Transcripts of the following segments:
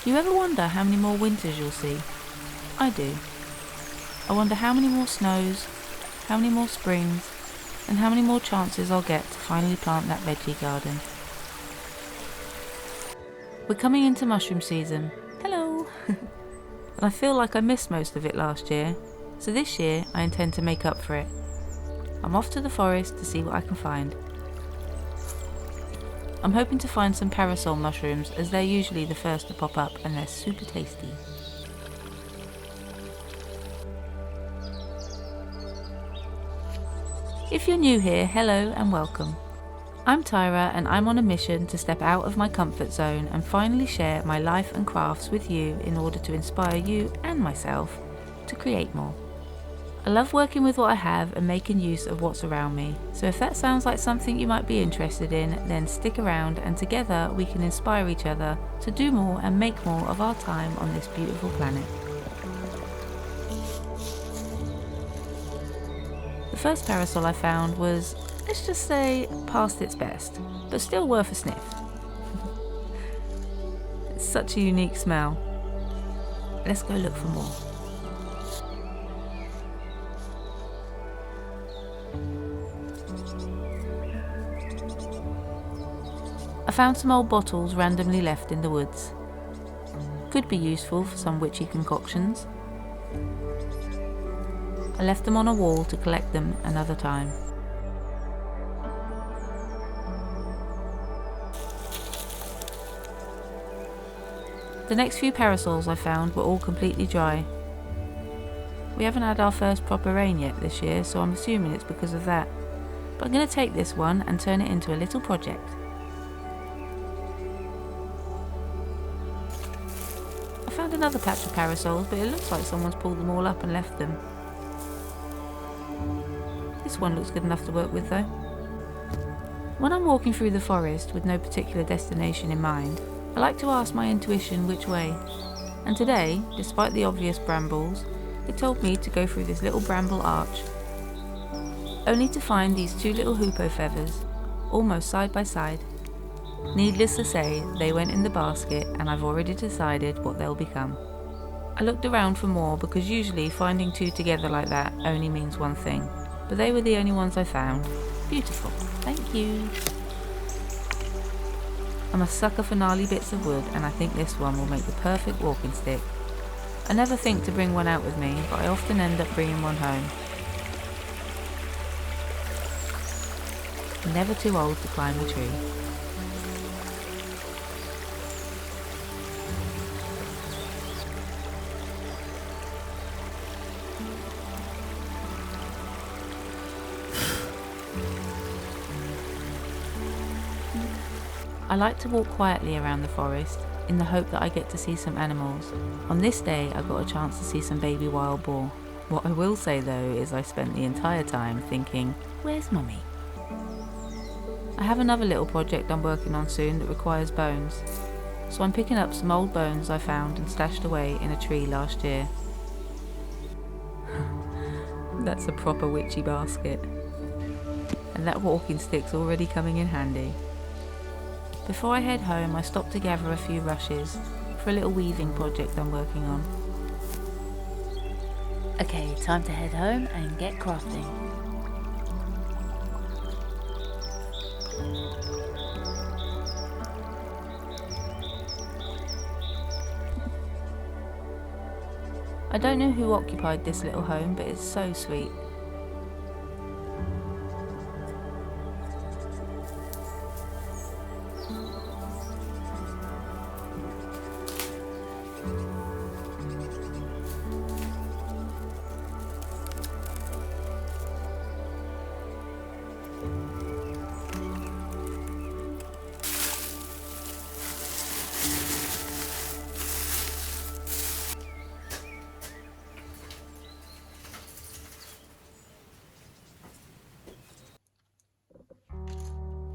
Do you ever wonder how many more winters you'll see? I do. I wonder how many more snows, how many more springs, and how many more chances I'll get to finally plant that veggie garden. We're coming into mushroom season. Hello! And I feel like I missed most of it last year, so this year I intend to make up for it. I'm off to the forest to see what I can find. I'm hoping to find some parasol mushrooms, as they're usually the first to pop up and they're super tasty. If you're new here, hello and welcome. I'm Tyra and I'm on a mission to step out of my comfort zone and finally share my life and crafts with you in order to inspire you and myself to create more. I love working with what I have and making use of what's around me, so if that sounds like something you might be interested in, then stick around and together we can inspire each other to do more and make more of our time on this beautiful planet. The first parasol I found was, let's just say, past its best, but still worth a sniff. It's such a unique smell. Let's go look for more. I found some old bottles randomly left in the woods. Could be useful for some witchy concoctions. I left them on a wall to collect them another time. The next few parasols I found were all completely dry. We haven't had our first proper rain yet this year, so I'm assuming it's because of that. But I'm going to take this one and turn it into a little project. I found another patch of parasols, but it looks like someone's pulled them all up and left them. This one looks good enough to work with though. When I'm walking through the forest with no particular destination in mind, I like to ask my intuition which way. And today, despite the obvious brambles, it told me to go through this little bramble arch. Only to find these two little hoopoe feathers, almost side by side. Needless to say, they went in the basket and I've already decided what they'll become. I looked around for more because usually finding two together like that only means one thing, but they were the only ones I found. Beautiful, thank you. I'm a sucker for gnarly bits of wood and I think this one will make the perfect walking stick. I never think to bring one out with me, but I often end up bringing one home. Never too old to climb a tree. I like to walk quietly around the forest in the hope that I get to see some animals. On this day I got a chance to see some baby wild boar. What I will say though is I spent the entire time thinking, where's mummy? I have another little project I'm working on soon that requires bones. So I'm picking up some old bones I found and stashed away in a tree last year. That's a proper witchy basket. And that walking stick's already coming in handy. Before I head home, I stop to gather a few rushes for a little weaving project I'm working on. Okay, time to head home and get crafting. I don't know who occupied this little home, but it's so sweet.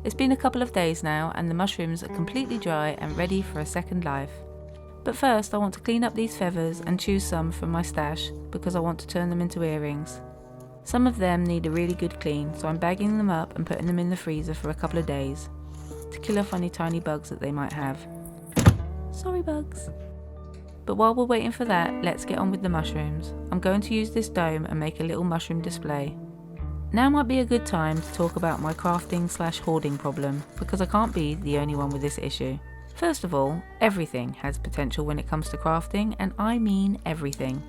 It's been a couple of days now and the mushrooms are completely dry and ready for a second life. But first I want to clean up these feathers and choose some from my stash because I want to turn them into earrings. Some of them need a really good clean, so I'm bagging them up and putting them in the freezer for a couple of days to kill off any tiny bugs that they might have. Sorry bugs. But while we're waiting for that, let's get on with the mushrooms. I'm going to use this dome and make a little mushroom display. Now might be a good time to talk about my crafting/hoarding problem, because I can't be the only one with this issue. First of all, everything has potential when it comes to crafting, and I mean everything.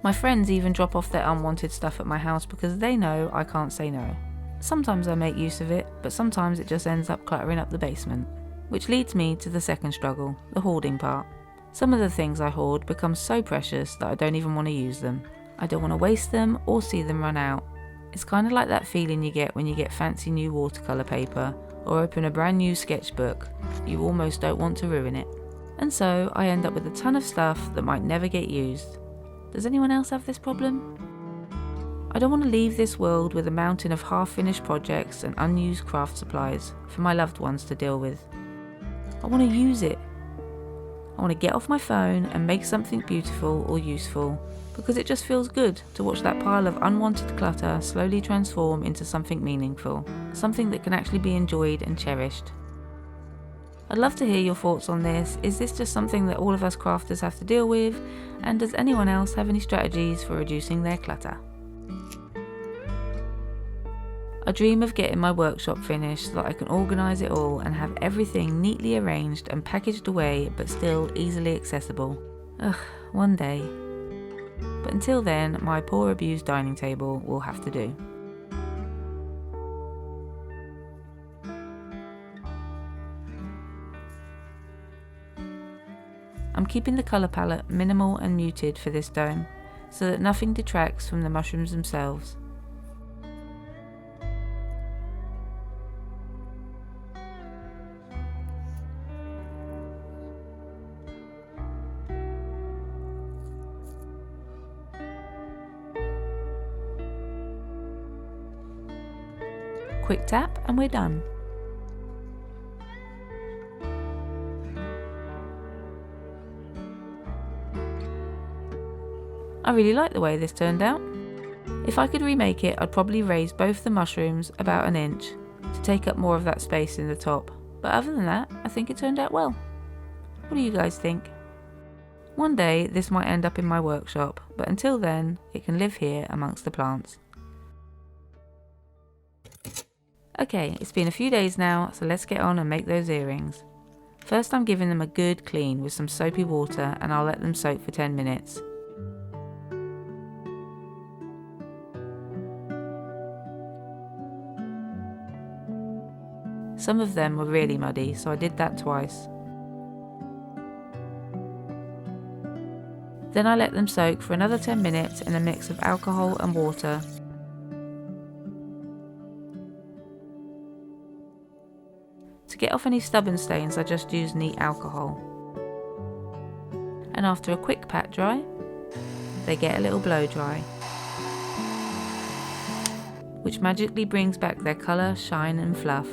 My friends even drop off their unwanted stuff at my house because they know I can't say no. Sometimes I make use of it, but sometimes it just ends up cluttering up the basement. Which leads me to the second struggle, the hoarding part. Some of the things I hoard become so precious that I don't even want to use them. I don't want to waste them or see them run out. It's kind of like that feeling you get when you get fancy new watercolour paper or open a brand new sketchbook. You almost don't want to ruin it. And so I end up with a ton of stuff that might never get used. Does anyone else have this problem? I don't want to leave this world with a mountain of half-finished projects and unused craft supplies for my loved ones to deal with. I want to use it. I want to get off my phone and make something beautiful or useful, because it just feels good to watch that pile of unwanted clutter slowly transform into something meaningful, something that can actually be enjoyed and cherished. I'd love to hear your thoughts on this. Is this just something that all of us crafters have to deal with? And does anyone else have any strategies for reducing their clutter? I dream of getting my workshop finished so that I can organise it all and have everything neatly arranged and packaged away but still easily accessible. One day. But until then, my poor abused dining table will have to do. I'm keeping the colour palette minimal and muted for this dome, so that nothing detracts from the mushrooms themselves. Quick tap and we're done. I really like the way this turned out. If I could remake it, I'd probably raise both the mushrooms about an inch to take up more of that space in the top. But other than that, I think it turned out well. What do you guys think? One day this might end up in my workshop, but until then, it can live here amongst the plants. Okay, it's been a few days now, so let's get on and make those earrings. First I'm giving them a good clean with some soapy water, and I'll let them soak for 10 minutes. Some of them were really muddy, so I did that twice. Then I let them soak for another 10 minutes in a mix of alcohol and water. To get off any stubborn stains, I just use neat alcohol. And after a quick pat dry, they get a little blow dry, which magically brings back their colour, shine and fluff.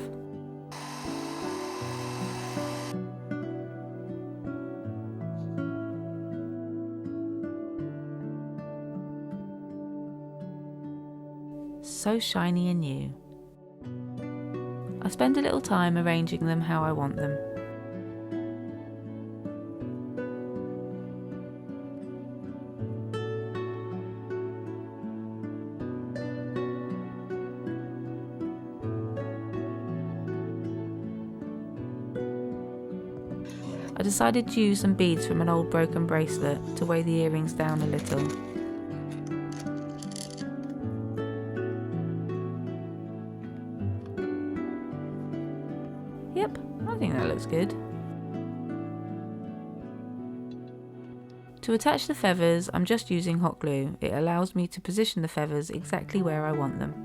So shiny and new. I spend a little time arranging them how I want them. I decided to use some beads from an old broken bracelet to weigh the earrings down a little. Yep, I think that looks good. To attach the feathers, I'm just using hot glue. It allows me to position the feathers exactly where I want them.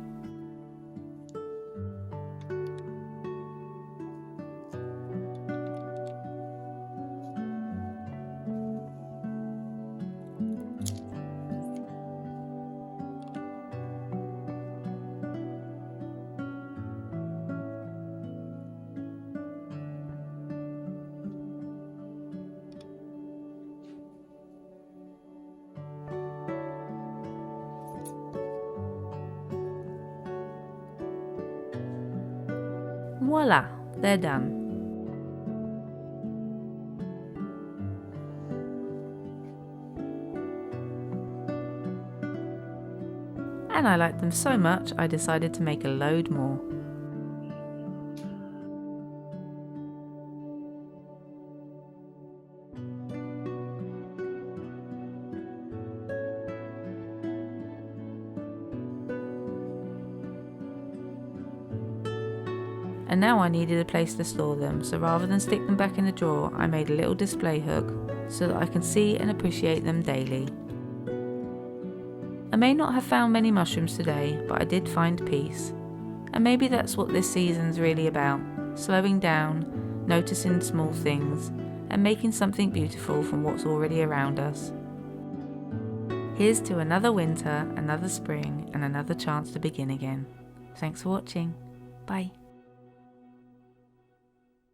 Voila, they're done. and I liked them so much I decided to make a load more. And now I needed a place to store them, so rather than stick them back in the drawer, I made a little display hook so that I can see and appreciate them daily. I may not have found many mushrooms today, but I did find peace. And maybe that's what this season's really about, slowing down, noticing small things, and making something beautiful from what's already around us. Here's to another winter, another spring, and another chance to begin again. Thanks for watching. Bye.